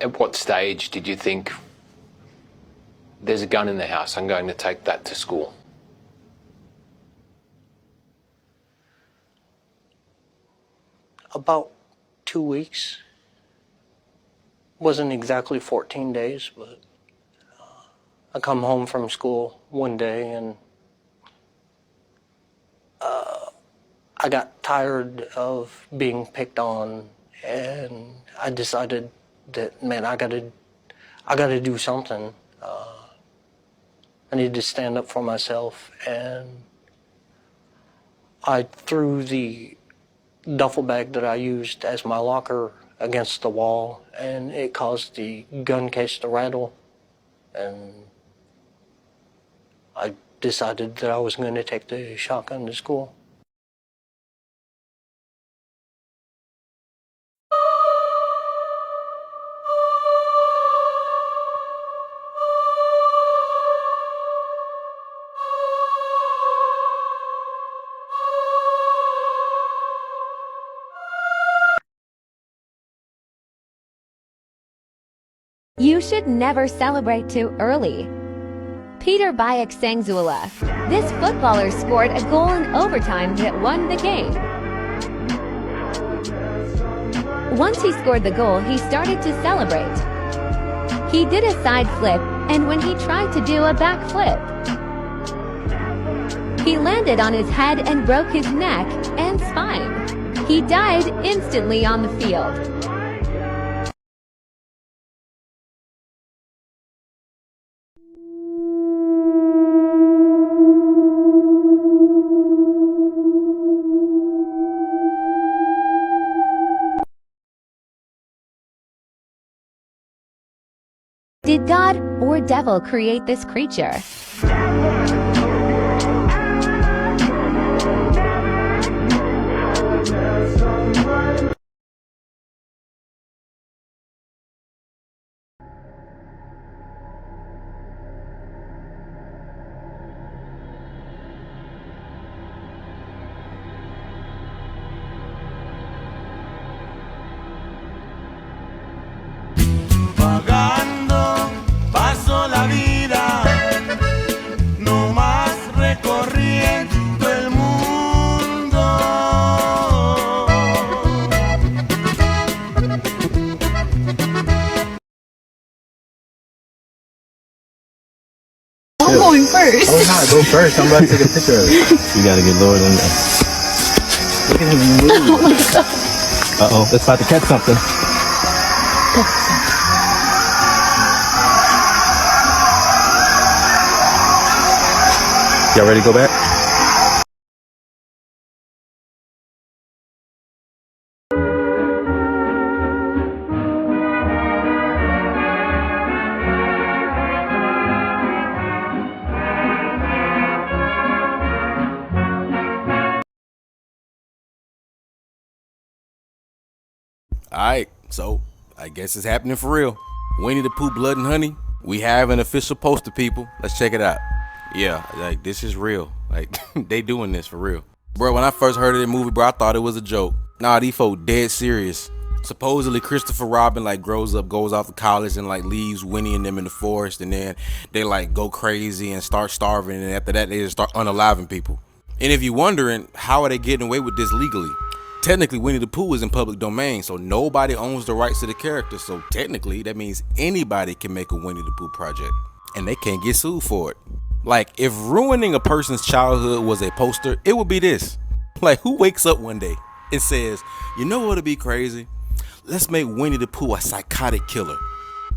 At what stage did you think, there's a gun in the house, I'm going to take that to school? About 2 weeks. Wasn't exactly 14 days, but I come home from school one day and I got tired of being picked on, and I decided that, man, I gotta do something. I need to stand up for myself, and I threw the duffel bag that I used as my locker against the wall, and it caused the gun case to rattle, and I decided that I was going to take the shotgun to school. You should never celebrate too early. Peter Bayek Sangzula. This footballer scored a goal in overtime that won the game. Once he scored the goal, he started to celebrate. He did a side flip, and when he tried to do a back flip, he landed on his head and broke his neck and spine. He died instantly on the field. Did God or devil create this creature? I'm going first. Oh, no, go first. I'm about to take a picture of it. You gotta get lower than that. Look at him move. Oh my god. Uh-oh, it's about to catch something. Y'all ready to go back? Alright, so I guess it's happening for real. Winnie the Pooh Blood and Honey. We have an official poster, people. Let's check it out. Yeah, like this is real. Like they doing this for real. Bro, when I first heard of the movie, bro, I thought it was a joke. Nah, these folk dead serious. Supposedly Christopher Robin like grows up, goes off to college and like leaves Winnie and them in the forest, and then they like go crazy and start starving, and after that they just start unaliving people. And if you're wondering, how are they getting away with this legally? Technically, Winnie the Pooh is in public domain, so nobody owns the rights to the character. So technically, that means anybody can make a Winnie the Pooh project, and they can't get sued for it. Like, if ruining a person's childhood was a poster, it would be this. Like, who wakes up one day and says, you know what'll be crazy? Let's make Winnie the Pooh a psychotic killer.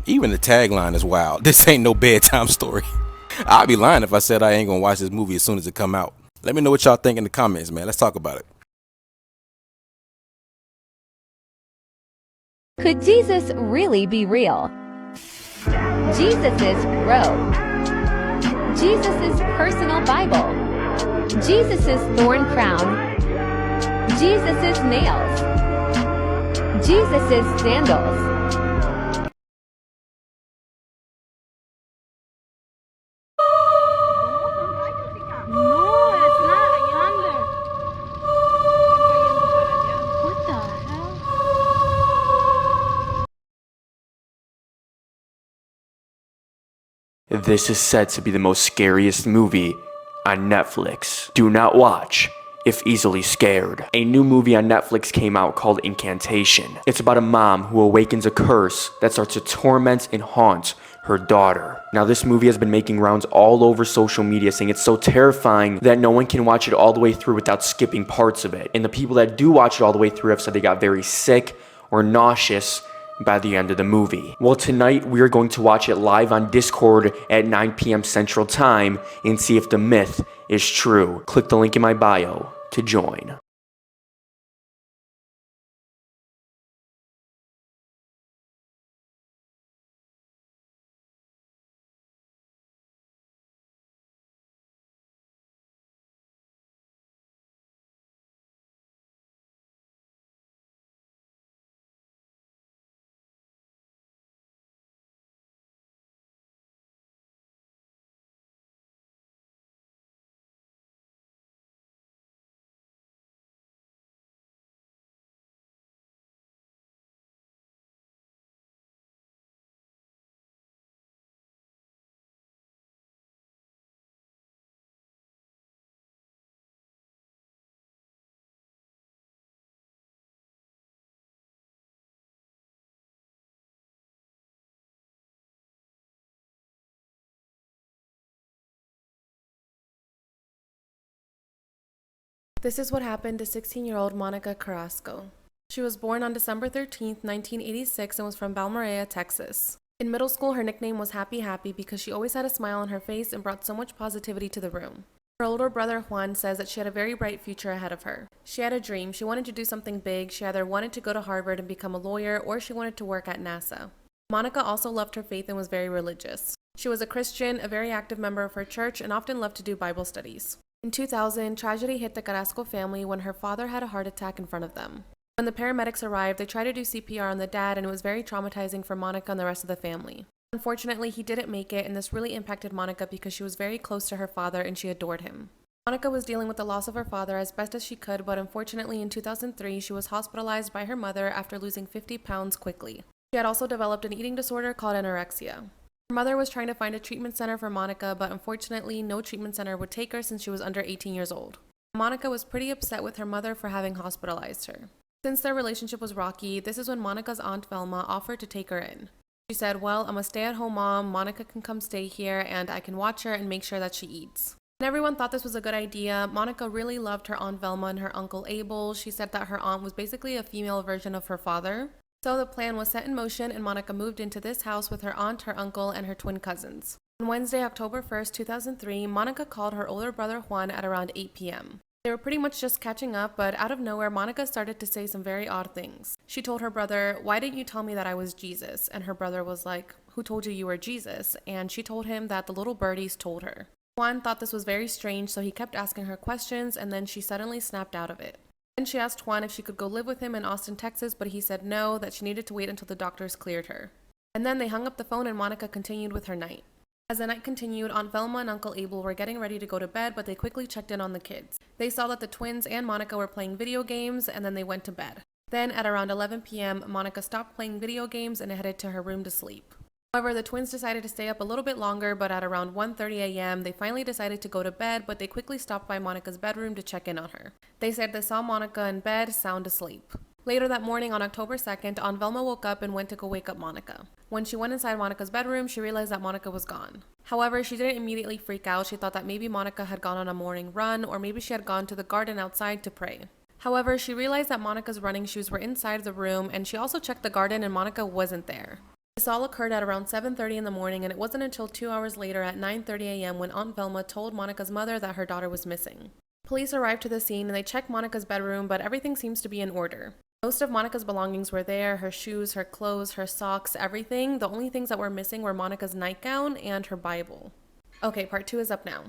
Even the tagline is wild. This ain't no bedtime story. I'd be lying if I said I ain't gonna watch this movie as soon as it come out. Let me know what y'all think in the comments, man. Let's talk about it. Could Jesus really be real? Jesus's robe. Jesus's personal Bible. Jesus's thorn crown. Jesus's nails. Jesus's sandals. This is said to be the most scariest movie on Netflix. Do not watch if easily scared. A new movie on Netflix came out called Incantation. It's about a mom who awakens a curse that starts to torment and haunt her daughter. Now, this movie has been making rounds all over social media, saying it's so terrifying that no one can watch it all the way through without skipping parts of it. And the people that do watch it all the way through have said they got very sick or nauseous by the end of the movie. Well, tonight we are going to watch it live on Discord at 9 p.m. Central Time and see if the myth is true. Click the link in my bio to join. This is what happened to 16-year-old Monica Carrasco. She was born on December 13, 1986 and was from Balmorhea, Texas. In middle school, her nickname was Happy Happy because she always had a smile on her face and brought so much positivity to the room. Her older brother Juan says that she had a very bright future ahead of her. She had a dream. She wanted to do something big. She either wanted to go to Harvard and become a lawyer or she wanted to work at NASA. Monica also loved her faith and was very religious. She was a Christian, a very active member of her church, and often loved to do Bible studies. In 2000, tragedy hit the Carrasco family when her father had a heart attack in front of them. When the paramedics arrived, they tried to do CPR on the dad, and it was very traumatizing for Monica and the rest of the family. Unfortunately, he didn't make it, and this really impacted Monica because she was very close to her father and she adored him. Monica was dealing with the loss of her father as best as she could, but unfortunately in 2003, she was hospitalized by her mother after losing 50 pounds quickly. She had also developed an eating disorder called anorexia. Her mother was trying to find a treatment center for Monica, but unfortunately, no treatment center would take her since she was under 18 years old. Monica was pretty upset with her mother for having hospitalized her. Since their relationship was rocky, this is when Monica's aunt Velma offered to take her in. She said, well, I'm a stay-at-home mom, Monica can come stay here, and I can watch her and make sure that she eats. And everyone thought this was a good idea. Monica really loved her Aunt Velma and her Uncle Abel. She said that her aunt was basically a female version of her father. So the plan was set in motion and Monica moved into this house with her aunt, her uncle, and her twin cousins. On Wednesday, October 1st, 2003, Monica called her older brother Juan at around 8 p.m. They were pretty much just catching up, but out of nowhere, Monica started to say some very odd things. She told her brother, why didn't you tell me that I was Jesus? And her brother was like, who told you you were Jesus? And she told him that the little birdies told her. Juan thought this was very strange, so he kept asking her questions, and then she suddenly snapped out of it. Then she asked Juan if she could go live with him in Austin, Texas, but he said no, that she needed to wait until the doctors cleared her. And then they hung up the phone and Monica continued with her night. As the night continued, Aunt Velma and Uncle Abel were getting ready to go to bed, but they quickly checked in on the kids. They saw that the twins and Monica were playing video games, and then they went to bed. Then at around 11 p.m., Monica stopped playing video games and headed to her room to sleep. However, the twins decided to stay up a little bit longer, but at around 1:30 a.m., they finally decided to go to bed, but they quickly stopped by Monica's bedroom to check in on her. They said they saw Monica in bed, sound asleep. Later that morning on October 2nd, Aunt Velma woke up and went to go wake up Monica. When she went inside Monica's bedroom, she realized that Monica was gone. However, she didn't immediately freak out. She thought that maybe Monica had gone on a morning run, or maybe she had gone to the garden outside to pray. However, she realized that Monica's running shoes were inside the room, and she also checked the garden and Monica wasn't there. This all occurred at around 7:30 in the morning, and it wasn't until 2 hours later at 9:30 a.m. when Aunt Velma told Monica's mother that her daughter was missing. Police arrived to the scene and they checked Monica's bedroom, but everything seems to be in order. Most of Monica's belongings were there, her shoes, her clothes, her socks, everything. The only things that were missing were Monica's nightgown and her Bible. Okay, part 2 is up now.